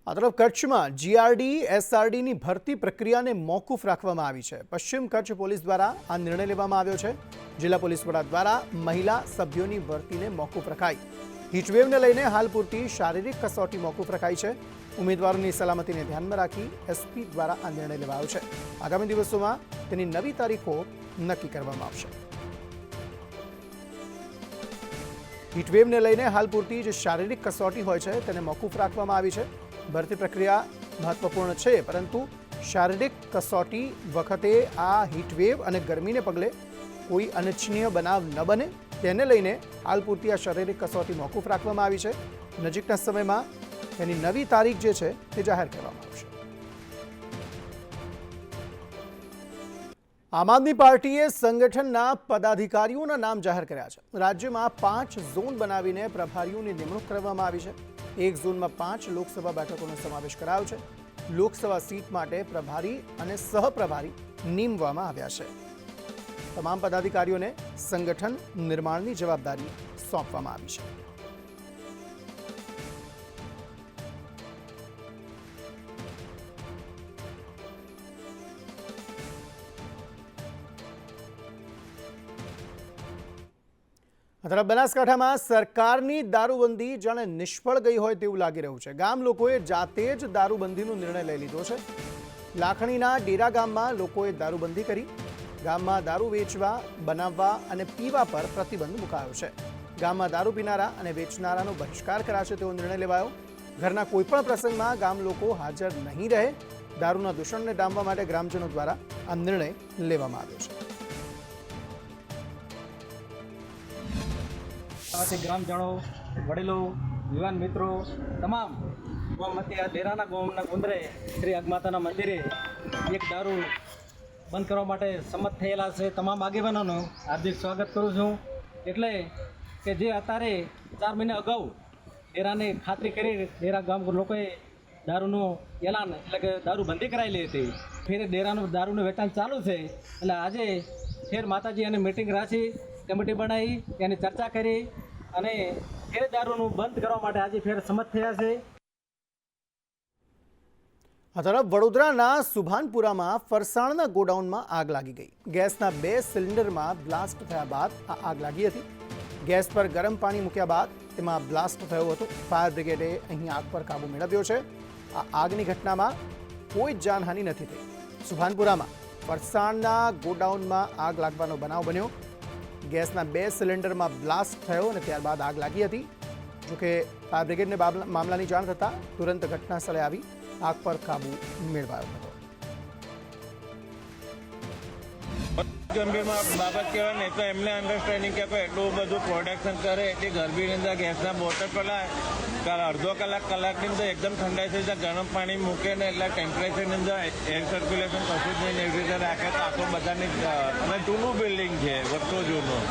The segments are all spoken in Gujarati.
આ તરફ કચ્છમાં જીઆરડી એસઆરડીની ભરતી પ્રક્રિયાને મોકૂફ રાખવામાં આવી છે। પશ્ચિમ કચ્છ પોલીસ દ્વારા આ નિર્ણય લેવામાં આવ્યો છે। જિલ્લા પોલીસ વડા દ્વારા મહિલા સભ્યોની ભરતીને મોકૂફ રખાઈ। હીટવેવને લઈને હાલ પૂરતી શારીરિક કસોટી મોકૂફ રખાઈ છે। ઉમેદવારોની સલામતીને ધ્યાનમાં રાખી એસપી દ્વારા આ નિર્ણય લેવાયો છે। આગામી દિવસોમાં તેની નવી તારીખો નક્કી કરવામાં આવશે। હીટવેવને લઈને હાલ પૂરતી જે શારીરિક કસોટી હોય છે તેને મોકૂફ રાખવામાં આવી છે। ભરતી પ્રક્રિયા મહત્વપૂર્ણ છે, પરંતુ શારીરિક કસોટી વખતે આ હીટવેવ અને ગરમીને પગલે કોઈ અનિચ્છનીય બનાવ ન બને તેને લઈને હાલ પૂરતી આ શારીરિક કસોટી મોકૂફ રાખવામાં આવી છે। નજીકના સમયમાં તેની નવી તારીખ જે છે તે જાહેર કરવામાં આવશે। આમ આદમી પાર્ટીએ સંગઠનના પદાધિકારીઓના નામ જાહેર કર્યા છે। રાજ્યમાં 5 ઝોન બનાવીને પ્રભારીઓની નિમણૂક કરવામાં આવી છે। એક ઝોનમાં 5 લોકસભા બેઠકોનો સમાવેશ કરાયો છે। લોકસભા સીટ માટે પ્રભારી અને સહપ્રભારી નીમવામાં આવ્યા છે। તમામ પદાધિકારીઓને સંગઠન નિર્માણની જવાબદારી સોંપવામાં આવી છે। તરફ બનાસકાંઠામાં સરકારની દારૂબંધી જાણે નિષ્ફળ ગઈ હોય તેવું લાગી રહ્યું છે। ગામ લોકોએ જાતે જ દારૂબંધીનો નિર્ણય લઈ લીધો છે। લાખણીના ડેરા ગામમાં લોકોએ દારૂબંધી કરી। ગામમાં દારૂ વેચવા, બનાવવા અને પીવા પર પ્રતિબંધ મુકાયો છે। ગામમાં દારૂ પીનારા અને વેચનારાનો બહિષ્કાર કરાશે તેવો નિર્ણય લેવાયો। ઘરના કોઈપણ પ્રસંગમાં ગામ લોકો હાજર નહીં રહે। દારૂના દૂષણને ડામવા માટે ગ્રામજનો દ્વારા આ નિર્ણય લેવામાં આવ્યો છે। ગ્રામજનો, વડીલો, યુવાન મિત્રો તમામ ગામમાંથી આ ડેરાના ગામના ગુંદરે શ્રી અગમાતાના મંદિરે એક દારૂ બંધ કરવા માટે સંમત થયેલા છે। તમામ આગેવાનોનું હાર્દિક સ્વાગત કરું છું। એટલે કે જે અત્યારે 4 મહિના અગાઉ ડેરાને ખાતરી કરી ડેરા ગામ લોકોએ દારૂનું એલાન એટલે કે દારૂબંધી કરાયેલી હતી। ફેર ડેરાનું દારૂનું વેચાણ ચાલુ છે। એટલે આજે ફેર માતાજી અને મિટિંગ રાખી, કમિટી બનાવી, એની ચર્ચા કરી અને ફેર દારૂનું બંધ કરવા માટે આજે ફેર સંમત થયા છે। આ તરફ વડોદરાના સુભાનપુરામાં ફરસાણના ગોડાઉનમાં આગ લાગી ગઈ। ગેસના 2 સિલિન્ડરમાં બ્લાસ્ટ થયા બાદ આ આગ લાગી હતી। ગેસ પર ગરમ પાણી મૂક્યા બાદ તેમાં બ્લાસ્ટ થયો હતો। ફાયર બ્રિગેડે અહીં આગ પર કાબુ મેળવ્યો છે। આ આગની ઘટનામાં કોઈ જાનહાનિ નથી થઈ। સુભાનપુરામાં ફરસાણના ગોડાઉનમાં આગ લાગવાનો બનાવ બન્યો। ગેસના 2 સિલિન્ડરમાં બ્લાસ્ટ થયો અને ત્યારબાદ આગ લાગી હતી। જોકે ફાયર બ્રિગેડને મામલાની જાણ થતાં તુરંત ઘટના સ્થળે આવી આગ પર કાબુ મેળવાયો હતો। ગંભીરમાં બાબત કહેવાય ને તો એમને અન્ડરસ્ટેન્ડિંગ કે એટલું બધું પ્રોડક્શન કરે એટલી ગરમીની અંદર ગેસના બોટલ પહેલાં અડધો કલાકની અંદર એકદમ ઠંડાઈ થઈ જાય, ગરમ પાણી મૂકે ને એટલે ટેમ્પરેચરની અંદર એર સર્ક્યુલેશન કશું જ નહીં, એવી રીતે રાખે તો આખું બધાની અને જૂનું બિલ્ડિંગ છે, વર્ષો જૂનું।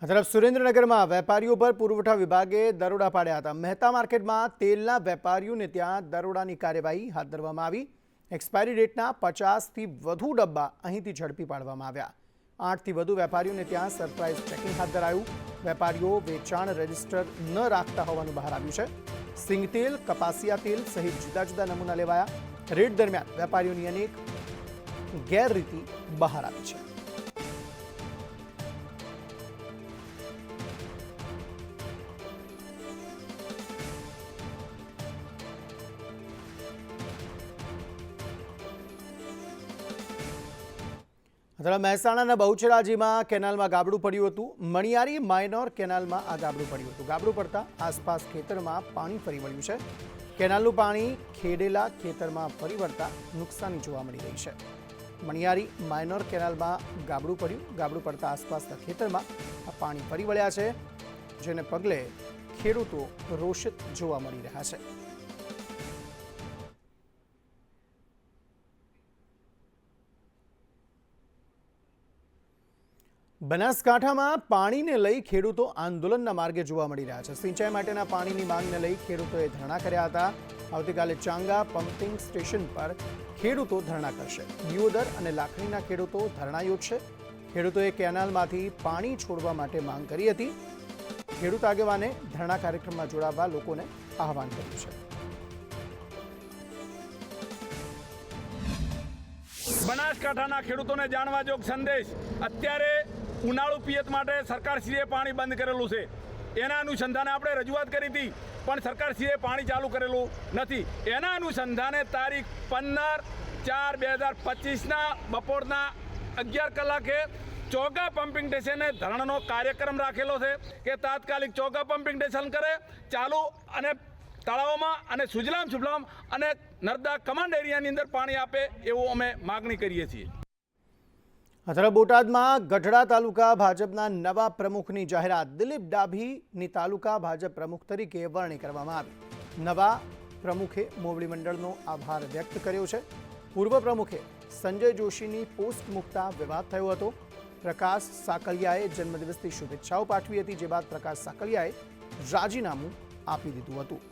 આ તરફ સુરેન્દ્રનગરમાં વેપારીઓ પર પુરવઠા વિભાગે દરોડા પાડ્યા હતા। મહેતા માર્કેટમાં તેલના વેપારીઓને ત્યાં દરોડાની કાર્યવાહી હાથ ધરવામાં આવી। એક્સપાયરી ડેટના 50થી વધુ ડબ્બા અહીંથી ઝડપી પાડવામાં આવ્યા। 8થી વધુ વેપારીઓને ત્યાં સરપ્રાઇઝ ચેકિંગ હાથ ધરાયું। વેપારીઓ વેચાણ રજિસ્ટર ન રાખતા હોવાનું બહાર આવ્યું છે। સિંગતેલ, કપાસિયા તેલ સહિત જુદા જુદા નમૂના લેવાયા। રેડ દરમિયાન વેપારીઓની અનેક ગેરરીતિ બહાર આવી છે। મહેસાણાના બહુચરાજીમાં કેનાલમાં ગાબડું પડ્યું હતું। મણિયારી માઇનોર કેનાલમાં આ ગાબડું પડ્યું હતું। ગાબડું પડતા આસપાસ ખેતરમાં પાણી ફરી વળ્યું છે। કેનાલનું પાણી ખેડેલા ખેતરમાં ફરી વળતા નુકસાની જોવા મળી રહી છે। મણિયારી માઇનોર કેનાલમાં ગાબડું પડ્યું। ગાબડું પડતા આસપાસના ખેતરમાં આ પાણી ફરી વળ્યા છે, જેને પગલે ખેડૂતો રોષિત જોવા મળી રહ્યા છે। બનાસકાંઠામાં પાણીને લઈ ખેડૂતો આંદોલનના માર્ગે જોવા મળી રહ્યા છે। સિંચાઈ માટેના પાણીની માંગને લઈ ખેડૂતોએ ધરણા કર્યા હતા। આવતીકાલે ચાંગા પમ્પિંગ સ્ટેશન પર ખેડૂતો ધરણા કરશે। દિયોદર અને લાખણીના ખેડૂતો ધરણા યોજશે। ખેડૂતોએ કેનાલમાંથી પાણી છોડવા માટે માંગ કરી હતી। ખેડૂત આગેવાને ધરણા કાર્યક્રમમાં જોડાવવા લોકોને આહવાન કર્યું છે. બનાસકાંઠાના ખેડૂતોને જાણવાજોગ સંદેશ. અત્યારે ઉનાળુ પિયત માટે સરકારશ્રીએ પાણી બંધ કરેલું છે. એના અનુસંધાને આપણે રજૂઆત કરી હતી, પણ સરકારશ્રીએ પાણી ચાલુ કરેલું નથી. એના અનુસંધાને તારીખ 15/4/2025ના બપોરના 11 કલાકે ચોગા પમ્પિંગ સ્ટેશને ધરણાનો કાર્યક્રમ રાખેલો છે કે તાત્કાલિક ચોગા પમ્પિંગ સ્ટેશન કરે ચાલુ અને તળાવોમાં અને સુજલામ સુફલામ અને નર્મદા કમાન્ડ એરિયાની અંદર પાણી આપે એવું અમે માગણી કરીએ છીએ. અત્યારે બોટાદમાં ગઢડા તાલુકા ભાજપના નવા પ્રમુખની જાહેરાત. દિલીપ ડાભીની તાલુકા ભાજપ પ્રમુખ તરીકે વરણી કરવામાં આવી. નવા પ્રમુખે મોવડી મંડળનો આભાર વ્યક્ત કર્યો છે. પૂર્વ પ્રમુખે સંજય જોશીની પોસ્ટ મૂકતા વિવાદ થયો હતો. પ્રકાશ સાકલિયાએ જન્મદિવસની શુભેચ્છાઓ પાઠવી હતી, જે બાદ પ્રકાશ સાકલિયાએ રાજીનામું આપી દીધું હતું.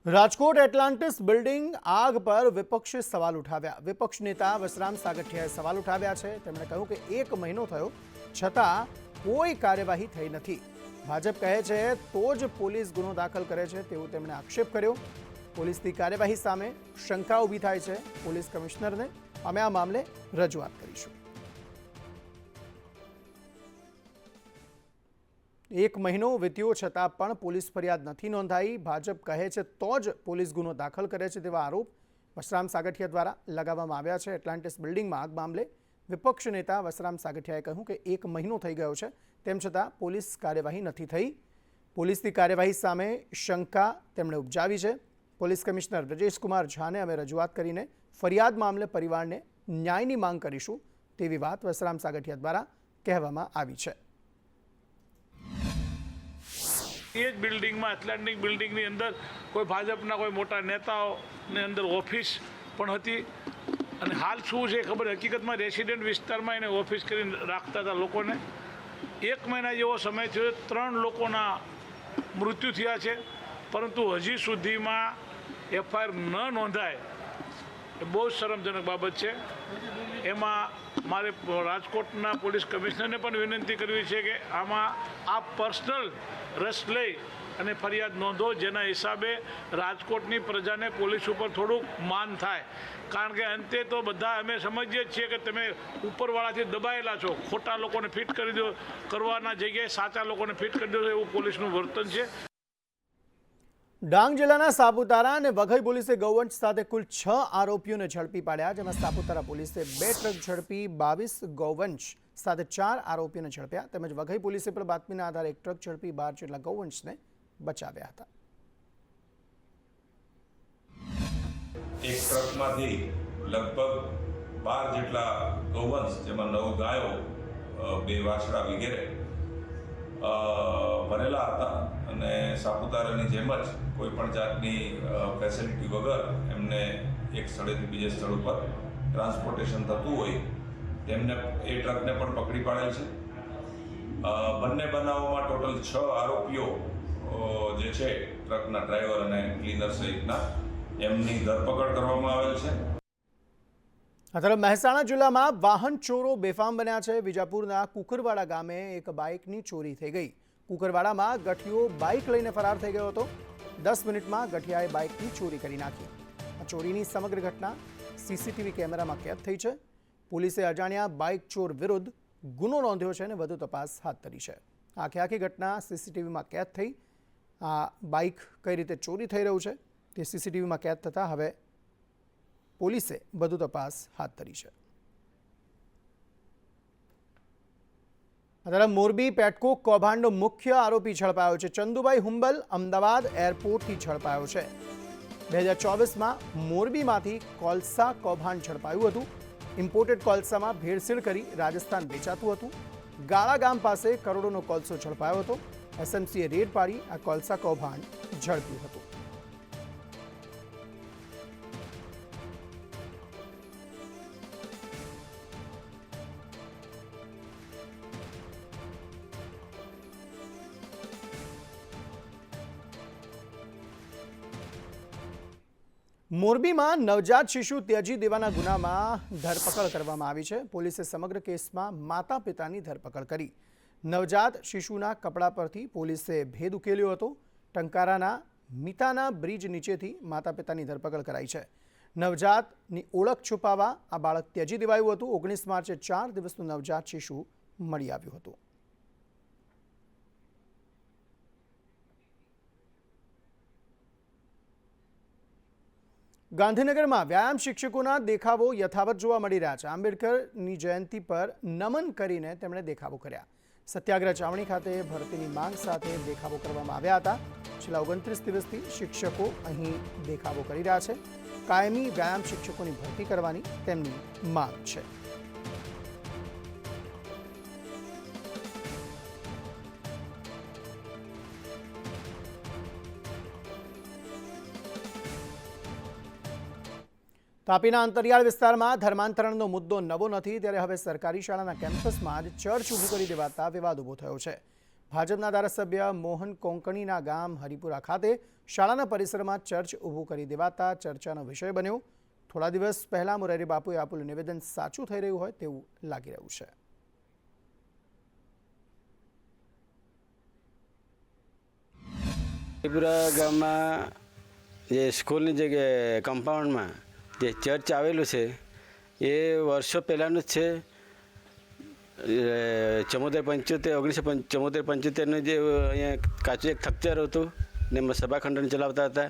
રાજકોટ એટલાન્ટિસ બિલ્ડિંગ આગ પર વિપક્ષે સવાલ ઉઠાવ્યા. વિપક્ષ નેતા વસરામ સાગઠિયાએ સવાલ ઉઠાવ્યા છે. તેમણે કહ્યું કે 1 મહિનો થયો છતાં કોઈ કાર્યવાહી થઈ નથી. ભાજપ કહે છે તો જ પોલીસ ગુનો દાખલ કરે છે તેવું તેમણે આક્ષેપ કર્યો. પોલીસની કાર્યવાહી સામે શંકા ઊભી થાય છે. પોલીસ કમિશનરને અમે આ મામલે રજૂઆત કરીશું. 1 મહિનો વીત્યો છતાં પણ પોલીસ ફરિયાદ નથી નોંધાઈ. ભાજપ કહે છે તો જ પોલીસ ગુનો દાખલ કરે છે તેવા આરોપ વસરામ સાગઠિયા દ્વારા લગાવવામાં આવ્યા છે. એટલાન્ટિસ બિલ્ડિંગમાં આગ મામલે વિપક્ષ નેતા વસરામ સાગઠિયાએ કહ્યું કે 1 મહિનો થઈ ગયો છે, તેમ છતાં પોલીસ કાર્યવાહી નથી થઈ. પોલીસની કાર્યવાહી સામે શંકા તેમણે ઉપજાવી છે. પોલીસ કમિશનર બ્રજેશકુમાર ઝાને અમે રજૂઆત કરીને ફરિયાદ મામલે પરિવારને ન્યાયની માંગ કરીશું તેવી વાત વસરામ સાગઠિયા દ્વારા કહેવામાં આવી છે. એ જ બિલ્ડિંગમાં એટલાન્ટિક બિલ્ડિંગની અંદર કોઈ ભાજપના કોઈ મોટા નેતાઓની અંદર ઓફિસ પણ હતી. અને હાલ શું છે ખબર, હકીકતમાં રેસિડેન્ટ વિસ્તારમાં એને ઓફિસ કરીને રાખતા હતા લોકોને. 1 મહિના જેવો સમય થયો, 3 લોકોના મૃત્યુ થયા છે, પરંતુ હજી સુધીમાં એફઆઈઆર ન નોંધાય એ બહુ શરમજનક બાબત છે. એમાં મારે રાજકોટના પોલીસ કમિશનરને પણ વિનંતી કરવી છે કે આમાં આપ પર્સનલ રસ લઈ અને ફરિયાદ નોંધો, જેના હિસાબે રાજકોટની પ્રજાને પોલીસ ઉપર થોડુંક માન થાય. કારણ કે અંતે તો બધા અમે સમજીએ જ છીએ કે તમે ઉપરવાળાથી દબાયેલા છો. ખોટા લોકોને ફિટ કરી દો કરવાના જગ્યાએ સાચા લોકોને ફિટ કરી દો એવું પોલીસનું વર્તન છે. ડાંગ જિલ્લાના સાપુતારા અને વઘઈ પોલીસે ગૌવંશ સાથે કુલ 6 આરોપીઓને ઝડપી પાડ્યા. જેમાં સાપુતારા પોલીસે 2 ટ્રક ઝડપી 22 ગૌવંશ સાથે 4 આરોપીઓને ઝડપ્યા. તેમજ વઘઈ પોલીસે પણ બાતમીના આધારે 1 ટ્રક ઝડપી 12 જેટલા ગૌવંશને બચાવ્યા હતા. એક ટ્રકમાંથી લગભગ 12 જેટલા ગૌવંશ, જેમાં 9 ગાયો, 2 વાછડા વગેરે ભરેલા હતા. અને સાપુતારાની જેમ જ કોઈ પણ જાતની ફેસિલિટી વગર એમને એક સ્થળેથી બીજે સ્થળ ઉપર ટ્રાન્સપોર્ટેશન થતું હોય તેમને એ ટ્રકને પણ પકડી પાડેલ છે. બંને બનાવોમાં ટોટલ 6 આરોપીઓ જે છે, ટ્રકના ડ્રાઈવર અને ક્લીનર સહિતના, એમની ધરપકડ કરવામાં આવેલ છે. અત્યારે મહેસાણા જિલ્લામાં વાહન ચોરો બેફામ બન્યા છે. વિજાપુરના કુકરવાડા ગામે એક બાઇકની ચોરી થઈ ગઈ. કુકરવાડામાં ગઠિયો બાઇક લઈને ફરાર થઈ ગયો હતો. 10 મિનિટમાં ગઠિયાએ બાઇકની ચોરી કરી નાખી. આ ચોરીની સમગ્ર ઘટના સીસીટીવી કેમેરામાં કેદ થઈ છે. પોલીસે અજાણ્યા બાઇક ચોર વિરુદ્ધ ગુનો નોંધ્યો છે અને વધુ તપાસ હાથ ધરી છે. આખી ઘટના સીસીટીવીમાં કેદ થઈ. આ બાઇક કઈ રીતે ચોરી થઈ રહ્યું છે તે સીસીટીવીમાં કેદ થતાં હવે પોલીસે વધુ તપાસ હાથ ધરી છે. અત્યારે મોરબી પેટકોક કૌભાંડનો મુખ્ય આરોપી ઝડપાયો છે. ચંદુભાઈ હુંબલ અમદાવાદ એરપોર્ટથી ઝડપાયો છે. 2024માં મોરબીમાંથી કોલસા કૌભાંડ ઝડપાયું હતું. ઇમ્પોર્ટેડ કોલસામાં ભેળસેળ કરી રાજસ્થાન વેચાતું હતું. ગાળા ગામ પાસે કરોડોનો કોલસો ઝડપાયો હતો. એસએમસીએ રેડ પાડી આ કોલસા કૌભાંડ ઝડપ્યું હતું. મોરબીમાં નવજાત શિશુ ત્યજી દેવાના ગુનામાં ધરપકડ કરવામાં આવી છે. પોલીસે સમગ્ર કેસમાં માતા પિતાની ધરપકડ કરી. નવજાત શિશુના કપડા પરથી પોલીસે ભેદ ઉકેલ્યો હતો. ટંકારાના મિતાના બ્રિજ નીચેથી માતા પિતાની ધરપકડ કરાઈ છે. નવજાતની ઓળખ છુપાવવા આ બાળક ત્યજી દેવાયું હતું. 19 માર્ચે 4 દિવસનું નવજાત શિશુ મળી આવ્યું હતું. ગાંધીનગરમાં વ્યાયામ શિક્ષકોના દેખાવો યથાવત જોવા મળી રહ્યા છે. આંબેડકરની જયંતિ પર નમન કરીને તેમણે દેખાવો કર્યા. સત્યાગ્રહ ચાવણી ખાતે ભરતીની માંગ સાથે દેખાવો કરવામાં આવ્યા હતા. છેલ્લા 29 દિવસથી શિક્ષકો અહીં દેખાવો કરી રહ્યા છે. કાયમી વ્યાયામ શિક્ષકોની ભરતી કરવાની તેમની માંગ છે. તાપીના અંતરિયાળ વિસ્તારમાં ધર્માંતરણનો મુદ્દો નવો નથી, ત્યારે હવે સરકારી શાળાના કેમ્પસમાં જ ચર્ચ ઊભું કરી દેવાતા વિવાદ ઊભો થયો છે. ભાજપના ધારાસભ્ય મોહન કોંકણીના ગામ હરિપુરા ખાતે શાળાના પરિસરમાં ચર્ચ ઊભું કરી દેવાતા ચર્ચાનો વિષય બન્યો. થોડા દિવસ પહેલા મોરારી બાપુએ આપેલું નિવેદન સાચું થઈ રહ્યું હોય તેવું લાગી રહ્યું છે. હરિપુરા ગામમાં જે સ્કૂલની જગ્યાએ કમ્પાઉન્ડમાં જે ચર્ચ આવેલું છે એ વર્ષો પહેલાંનું જ છે. 1974 જે અહીંયા કાચું એક થક્ચર હતું ને એમાં સભાખંડન ચલાવતા હતા,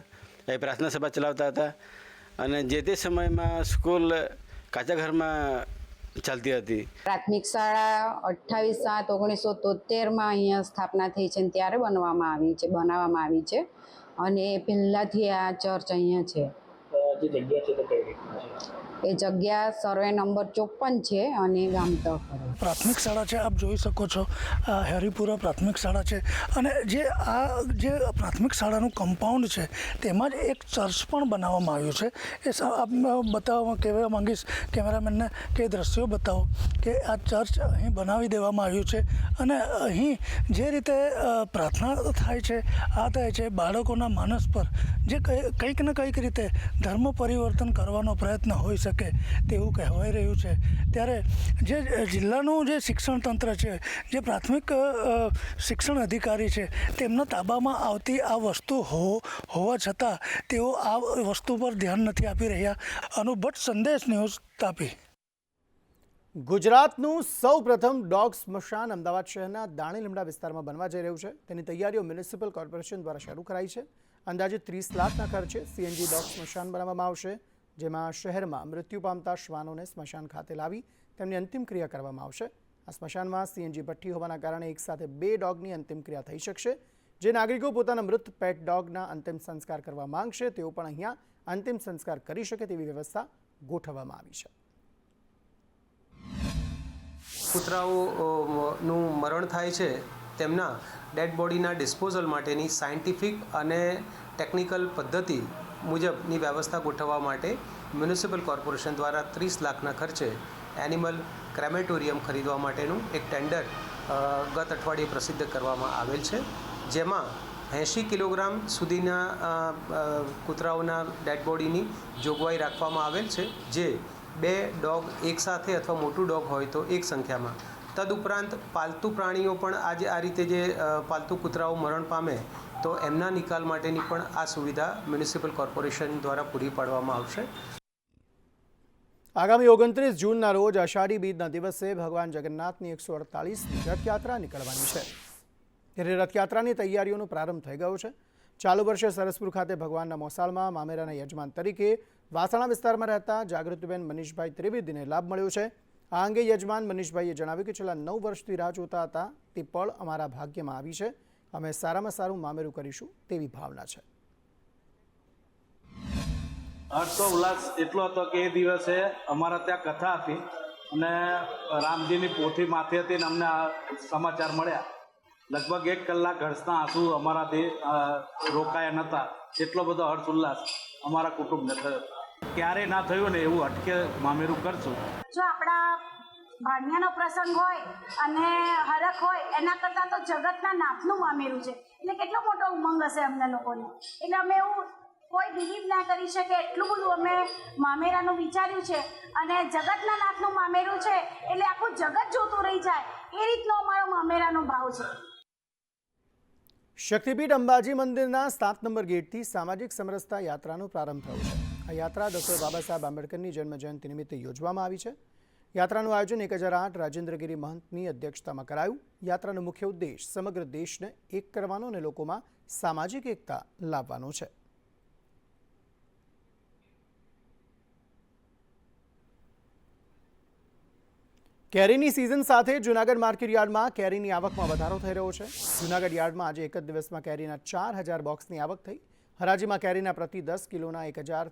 એ પ્રાર્થના સભા ચલાવતા હતા. અને જે તે સમયમાં સ્કૂલ કાચા ઘરમાં ચાલતી હતી. પ્રાથમિક શાળા 28/7/1973 અહીંયા સ્થાપના થઈ છે, ત્યારે બનાવવામાં આવી છે. અને પહેલાંથી આ ચર્ચ અહીંયા છે. એ જગ્યા સર્વે નંબર 54 છે અને ગામતળ. પ્રાથમિક શાળા છે, આપ જોઈ શકો છો. આ હરિપુરા પ્રાથમિક શાળા છે અને જે પ્રાથમિક શાળાનું કમ્પાઉન્ડ છે તેમાં જ એક ચર્ચ પણ બનાવવામાં આવ્યું છે. એ આપ કહેવા માંગીશ કેમેરામેનને કે દ્રશ્યો બતાવો કે આ ચર્ચ અહીં બનાવી દેવામાં આવ્યું છે. અને અહીં જે રીતે પ્રાર્થના થાય છે, આ થાય છે, બાળકોના માનસ પર જે કંઈક ને કંઈક રીતે ધર્મ પરિવર્તન કરવાનો પ્રયત્ન હોઈ શકે તેવું કહેવાય રહ્યું છે. ત્યારે જે જિલ્લાનું જે શિક્ષણ તંત્ર છે, જે પ્રાથમિક શિક્ષણ અધિકારી છે, તેમના તાબામાં આવતી આ વસ્તુ હોવા છતાં તેઓ આ વસ્તુ પર ધ્યાન નથી આપી રહ્યા. અનુભટ સંદેશ ન્યૂઝ, તાપી. ગુજરાતનું સૌપ્રથમ ડોગ સ્મશાન અમદાવાદ શહેરના દાણી લીમડા વિસ્તારમાં બનવા જઈ રહ્યું છે. તેની તૈયારીઓ મ્યુનિસિપલ કોર્પોરેશન દ્વારા શરૂ કરાઈ છે. અંદાજે 30 લાખના ખર્ચે સીએનજી ડોગ સ્મશાન બનાવવામાં આવશે, જેમાં શહેરમાં મૃત્યુ પામતા શ્વાનોને સ્મશાન ખાતે લાવી તેમની અંતિમ ક્રિયા કરવામાં આવશે. આ સ્મશાનમાં સીએનજી ભઠ્ઠી હોવાના કારણે એકસાથે 2 ડોગની અંતિમ ક્રિયા થઈ શકશે. જે નાગરિકો પોતાના મૃત પેટ ડોગના અંતિમ સંસ્કાર કરવા માંગશે તેઓ પણ અહીંયા અંતિમ સંસ્કાર કરી શકે તેવી વ્યવસ્થા ગોઠવવામાં આવી છે. કૂતરાઓનું મરણ થાય છે તેમના ડેડ બોડીના ડિસ્પોઝલ માટેની સાયન્ટિફિક અને ટેકનિકલ પદ્ધતિ મુજબની વ્યવસ્થા ગોઠવવા માટે મ્યુનિસિપલ કોર્પોરેશન દ્વારા 30 લાખના ખર્ચે એનિમલ ક્રેમેટોરિયમ ખરીદવા માટેનું એક ટેન્ડર ગત અઠવાડિયે પ્રસિદ્ધ કરવામાં આવેલ છે. જેમાં 80 કિલોગ્રામ સુધીના કૂતરાઓના ડેડ બોડીની જોગવાઈ રાખવામાં આવેલ છે, જે 2 ડોગ એકસાથે અથવા મોટું ડોગ હોય તો એક સંખ્યામાં. તદુપરાંત પાલતુ પ્રાણીઓ પણ આજે આ રીતે જે પાલતુ કૂતરાઓ મરણ પામે તો એમના નિકાલ માટેની પણ આ સુવિધા મ્યુનિસિપલ કોર્પોરેશન દ્વારા પૂરી પાડવામાં આવશે. આગામી 29 જૂનના રોજ અષાઢી બીજના દિવસે ભગવાન જગન્નાથની 148મી રથયાત્રા નીકળવાની છે. ત્યારે રથયાત્રાની તૈયારીઓનો પ્રારંભ થઈ ગયો છે. ચાલુ વર્ષે સરસપુર ખાતે ભગવાનના મોસાળમાં મામેરાના યજમાન તરીકે વાસણા વિસ્તારમાં રહેતા જાગૃતિબેન મનીષભાઈ ત્રિવેદીને લાભ મળ્યો છે. આ અંગે યજમાન મનીષભાઈએ જણાવ્યું કે છેલ્લા 9 વર્ષથી રાહ જોતા હતા તે પળ અમારા ભાગ્યમાં આવી છે. અમે સારામાં સારું મામેરું કરીશું તેવી ભાવના છે. હર્ષો ઉલ્લાસ એટલો હતો કે એ દિવસે અમારા ત્યાં કથા હતી અને રામજીની પોથી માથે હતી અને અમને આ સમાચાર મળ્યા. લગભગ 1 કલાક હર્ષના આંસુ અમારાથી રોકાયા નહોતા. એટલો બધો હર્ષ ઉલ્લાસ અમારા કુટુંબને થયો. ક્યારેય ના થયું ને એવું અટકે મામેરું કરશું. જો આપણા ભાણિયાનો પ્રસંગ હોય અને હરખ હોય એના કરતાં તો જગતના નાથનું મામેરું છે એટલે કેટલો મોટો ઉમંગ હશે અમને લોકોને. એટલે અમે એવું કોઈ બિલીવ ના કરી શકે એટલું બધું અમે મામેરાનું વિચાર્યું છે. અને જગતના નાથનું મામેરું છે એટલે આખું જગત જોતું રહી જાય એ રીતનો અમારો મામેરાનો ભાવ છે. શક્તિપીઠ અંબાજી મંદિરના 7 નંબર ગેટથી સામાજિક સમરસતા યાત્રાનો પ્રારંભ થયો છે. આ યાત્રા ડૉક્ટર બાબા સાહેબ આંબેડકરની જન્મજયંતિ નિમિત્તે યોજવામાં આવી છે. યાત્રાનું આયોજન 1008 રાજેન્દ્રગીરી મહંતની અધ્યક્ષતામાં કરાયું. યાત્રાનો મુખ્ય ઉદ્દેશ સમગ્ર દેશને એક કરવાનો અને લોકોમાં સામાજિક એકતા લાવવાનો છે. કેરીની સિઝન સાથે જૂનાગઢ માર્કેટ યાર્ડમાં કેરીની આવકમાં વધારો થઈ રહ્યો છે. જૂનાગઢ યાર્ડમાં આજે એક જ દિવસમાં કેરીના 4000 બોક્સની આવક થઈ. હરાજીમાં કેરીના પ્રતિ 10 કિલોના 1200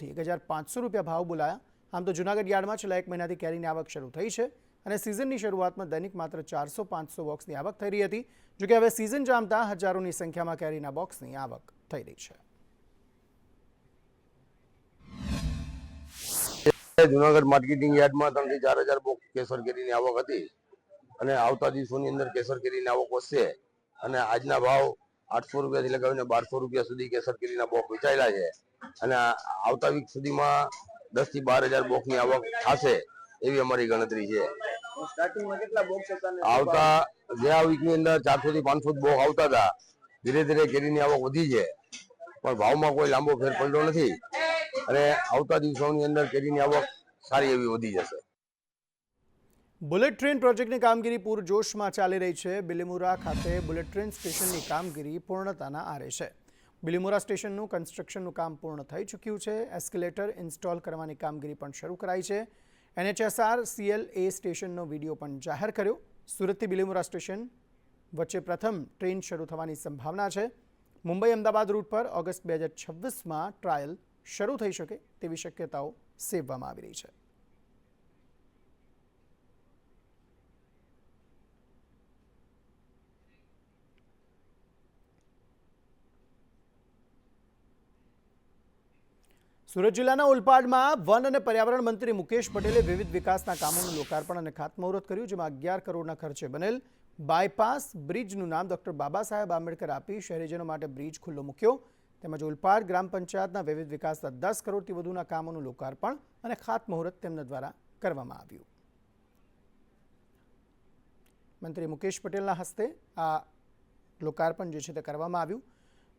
થી 1500 રૂપિયા ભાવ બોલાયા. આમ તો જૂનાગઢ યાર્ડમાં છેલ્લા એક મહિનાથી કેરીની આવક શરૂ થઈ છે અને સિઝનની શરૂઆતમાં દૈનિક માત્ર 400-500 બોક્સની આવક થઈ રહી હતી. જોકે હવે સિઝન જામતા હજારોની સંખ્યામાં કેરીના બોક્સની આવક થઈ રહી છે. જૂનાગઢ માર્કેટિંગ યાર્ડમાં 3 થી 4000 બોક્સ કેસર કેરીની આવક હતી અને આવતા દિવસોની અંદર કેસર કેરીની આવક વધશે અને આજના ભાવ 800 રૂપિયાથી લગાવીને 1200 રૂપિયા સુધી કેસર કેરીના બોક્સ વેચાયેલા છે અને આવતા વીક સુધીમાં 10 થી 12000 બોક્સની આવક થશે એવી અમારી ગણતરી છે. સ્ટાર્ટિંગમાં કેટલા બોક્સ હતા? આવતા જે આ વીકની અંદર 400 થી 500 બોક્સ આવતા હતા. ધીરે ધીરે કેરીની આવક વધી છે પણ ભાવમાં કોઈ લાંબો ફેર પડ્યો નથી અને આવતા દિવસોની અંદર કેરીની આવક સારી એવી વધી જશે. બુલેટ ટ્રેન પ્રોજેક્ટની કામગીરી પૂરજોશમાં ચાલી રહી છે. બિલીમોરા ખાતે બુલેટ ટ્રેન સ્ટેશનની કામગીરી પૂર્ણતાના આરે છે. બિલીમોરા સ્ટેશનનું કન્સ્ટ્રક્શનનું કામ પૂર્ણ થઈ ચૂક્યું છે. એસ્કેલેટર ઇન્સ્ટોલ કરવાની કામગીરી પણ શરૂ કરાઈ છે. NHSRCL સ્ટેશનનો વિડીયો પણ જાહેર કર્યો. સુરતથી બિલીમોરા સ્ટેશન વચ્ચે પ્રથમ ટ્રેન શરૂ થવાની સંભાવના છે. મુંબઈ અમદાવાદ રૂટ પર ઓગસ્ટ 2026માં ટ્રાયલ શરૂ થઈ શકે તેવી શક્યતાઓ સેવવામાં આવી રહી છે. સુરત જિલ્લાના ઓલપાડમાં વન અને પર્યાવરણ મંત્રી મુકેશ પટેલે વિવિધ વિકાસના કામોનું લોકાર્પણ અને ખાતમુહૂર્ત કર્યું, જેમાં 11 કરોડના ખર્ચે બનેલ બાયપાસ બ્રિજનું નામ ડૉક્ટર બાબા સાહેબ આંબેડકર આપી શહેરીજનો માટે બ્રિજ ખુલ્લો મૂક્યો. તેમજ ઓલપાડ ગ્રામ પંચાયતના વિવિધ વિકાસના 10 કરોડથી વધુના કામોનું લોકાર્પણ અને ખાતમુહૂર્ત તેમના દ્વારા કરવામાં આવ્યું. મંત્રી મુકેશ પટેલના હસ્તે આ લોકાર્પણ જે છે તે કરવામાં આવ્યું.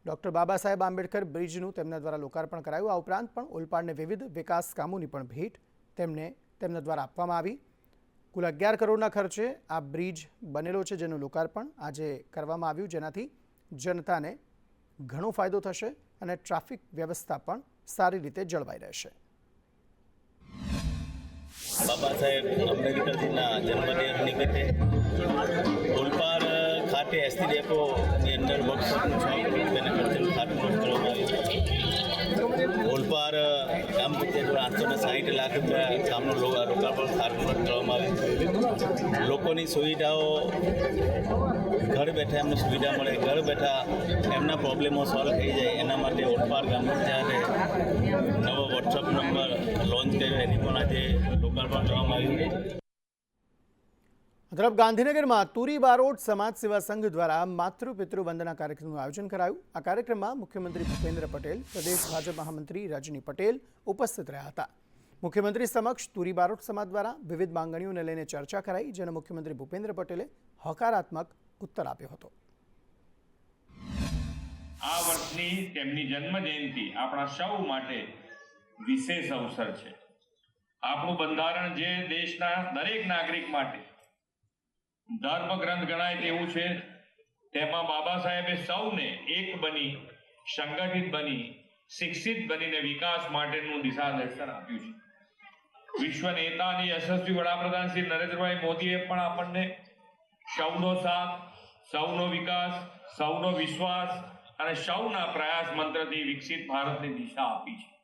ડૉક્ટર બાબા સાહેબ આંબેડકર બ્રિજનું તેમના દ્વારા લોકાર્પણ કરાયું. આ ઉપરાંત પણ ઓલપાડને વિવિધ વિકાસ કામોની પણ ભેટ તેમના દ્વારા આપવામાં આવી. કુલ 11 કરોડના ખર્ચે આ બ્રિજ બનેલો છે, જેનું લોકાર્પણ આજે કરવામાં આવ્યું, જેનાથી જનતાને ઘણો ફાયદો થશે અને ટ્રાફિક વ્યવસ્થા પણ સારી રીતે જળવાઈ રહેશે. બાબા સાહેબ આંબેડકરના જન્મદિન નિમિત્તે ઓલપાડ ખાતે એસટી ડેપોની અંદર વર્કશોપનું 6 કરોડ રૂપિયાના ખર્ચેનું ખાતમુહૂર્ત કરવામાં આવ્યું. ઓલપાડ ગ્રામ પંચાયત 860 લાખ રૂપિયા કામનું લોકાર્પણ ખાતમુહૂર્ત કરવામાં આવ્યું. લોકોની સુવિધાઓ ઘર બેઠા એમને સુવિધા મળે, ઘર બેઠા એમના પ્રોબ્લેમો સોલ્વ થઈ જાય એના માટે ઓલપાડ ગ્રામ પંચાયતે નવો વોટ્સઅપ નંબર લોન્ચ કર્યો, એની પણ આજે લોકાર્પણ કરવામાં આવ્યું. તરફ ગાંધીનગરમાં તુરી બારોટ સમાજ સેવા સંઘ દ્વારા માતૃપિતૃ વંદના કાર્યક્રમનું આયોજન કરાયું. આ કાર્યક્રમમાં મુખ્યમંત્રી ભૂપેન્દ્ર પટેલ, પ્રદેશ ભાજપ મહામંત્રી રજની પટેલ ઉપસ્થિત રહ્યા હતા. મુખ્યમંત્રી સમક્ષ તુરી બારોટ સમાજ દ્વારા વિવિધ માંગણીઓને લઈને ચર્ચા કરાઈ, જેને મુખ્યમંત્રી ભૂપેન્દ્ર પટેલે હકારાત્મક ઉત્તર આપ્યો હતો. આ વર્ષની તેમની જન્મજયંતિ આપણા સૌ માટે વિશેષ અવસર છે. આપણું બંધારણ જે દેશના દરેક નાગરિક માટે ધર્મ ગ્રંથ ગણાય તેવું છે, તેમાં બાબા સાહેબે સૌને એક બની, સંગઠિત બની, શિક્ષિત બનીને વિકાસ માટેનું દિશાદર્શન આપ્યું છે. વિશ્વ નેતા અને યશસ્વી વડાપ્રધાન શ્રી નરેન્દ્રભાઈ મોદીએ પણ આપણને સૌનો સાથ, સૌનો વિકાસ, સૌનો વિશ્વાસ અને સૌના પ્રયાસ મંત્રથી વિકસિત ભારતની દિશા આપી છે.